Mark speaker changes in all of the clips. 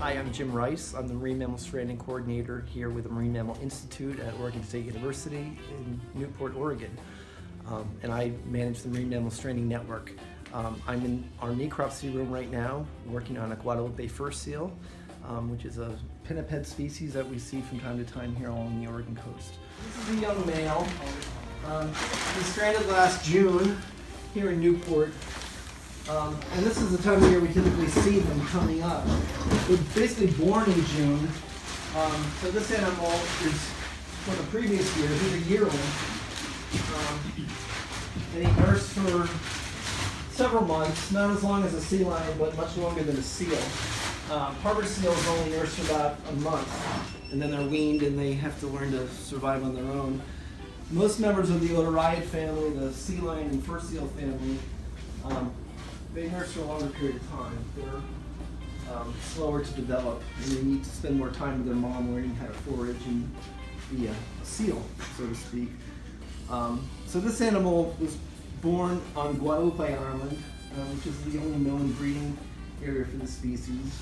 Speaker 1: Hi, I'm Jim Rice. I'm the Marine Mammal Stranding Coordinator here with the Marine Mammal Institute at Oregon State University in Newport, Oregon. And I manage the Marine Mammal Stranding Network. I'm in our necropsy room right now working on a Guadalupe Fur Seal, which is a pinniped species that we see from time to time here along the Oregon coast. This is a young male. He stranded last June here in Newport. And this is the time of year we typically see them coming up. They're basically born in June. So this animal is from the previous year. He's a year old. And he nursed for several months, not as long as a sea lion, but much longer than a seal. Harbor seals only nurse for about a month, and then they're weaned and they have to learn to survive on their own. Most members of the Otariid family, the sea lion and fur seal family, they nurse for a longer period of time. They're slower to develop, and they need to spend more time with their mom learning how to forage and be a seal, so to speak. So this animal was born on Guadalupe Island, which is the only known breeding area for the species.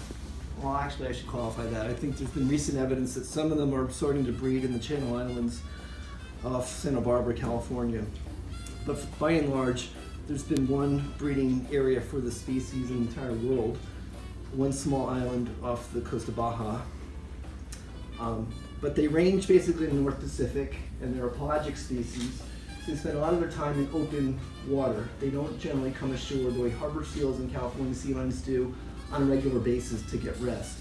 Speaker 1: Well, actually, I should qualify that. I think there's been recent evidence that some of them are starting to breed in the Channel Islands off Santa Barbara, California. But by and large, there's been one breeding area for the species in the entire world, one small island off the coast of Baja. But they range basically in the North Pacific, and they're a pelagic species. So they spend a lot of their time in open water. They don't generally come ashore the way harbor seals and California sea lions do on a regular basis to get rest.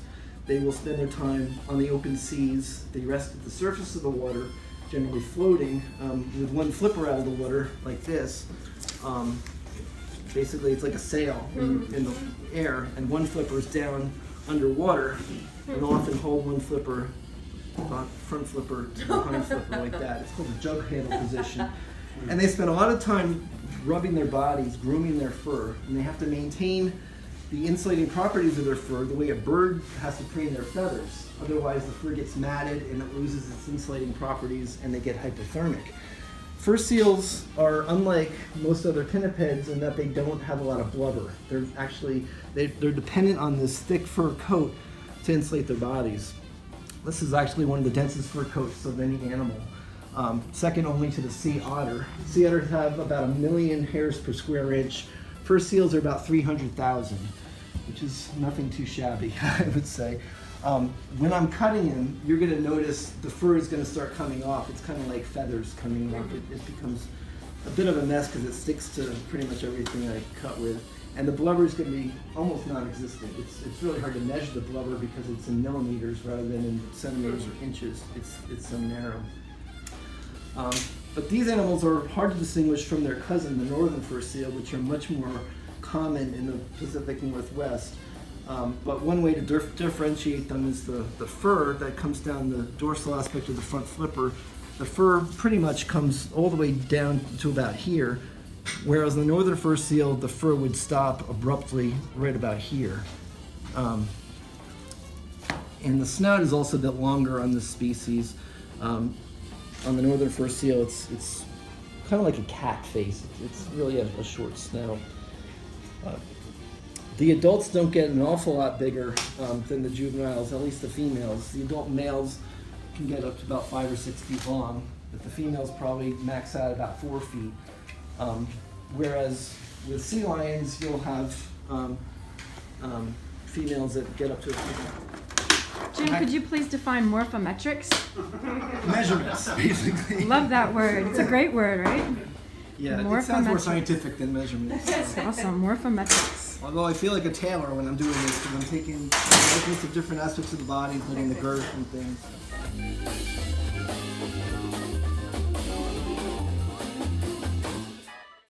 Speaker 1: They will spend their time on the open seas. They rest at the surface of the water, generally floating with one flipper out of the water like this. Basically, it's like a sail in the air, and one flipper is down underwater, and they'll often hold one flipper, front flipper to behind flipper like that. It's called the jug handle position. And they spend a lot of time rubbing their bodies, grooming their fur, and they have to maintain the insulating properties of their fur the way a bird has to preen their feathers. Otherwise, the fur gets matted and it loses its insulating properties, and they get hypothermic. Fur seals are unlike most other pinnipeds in that they don't have a lot of blubber. They're dependent on this thick fur coat to insulate their bodies. This is actually one of the densest fur coats of any animal, second only to the sea otter. Sea otters have about 1 million hairs per square inch. Fur seals are about 300,000, which is nothing too shabby, I would say. When I'm cutting him, you're going to notice the fur is going to start coming off. It's kind of like feathers coming off. It becomes a bit of a mess because it sticks to pretty much everything I cut with. And the blubber is going to be almost non-existent. It's really hard to measure the blubber because it's in millimeters rather than in centimeters or inches. It's so narrow. But these animals are hard to distinguish from their cousin, the northern fur seal, which are much more common in the Pacific Northwest. But one way to differentiate them is the fur that comes down the dorsal aspect of the front flipper. The fur pretty much comes all the way down to about here, whereas the northern fur seal, the fur would stop abruptly right about here. And the snout is also a bit longer on this species. On the northern fur seal, it's kind of like a cat face. It's really a short snout. The adults don't get an awful lot bigger than the juveniles, at least the females. The adult males can get up to about 5 or 6 feet long, but the females probably max out about 4 feet. Whereas with sea lions, you'll have females that get up to a feet.
Speaker 2: Jim, could you please define morphometrics?
Speaker 1: Measurements, basically.
Speaker 2: Love that word. It's a great word, right?
Speaker 1: Yeah, it sounds more scientific than measurements.
Speaker 2: That's awesome. Morphometrics.
Speaker 1: Although I feel like a tailor when I'm doing this, because I'm taking measurements of different aspects of the body, including the girth and things.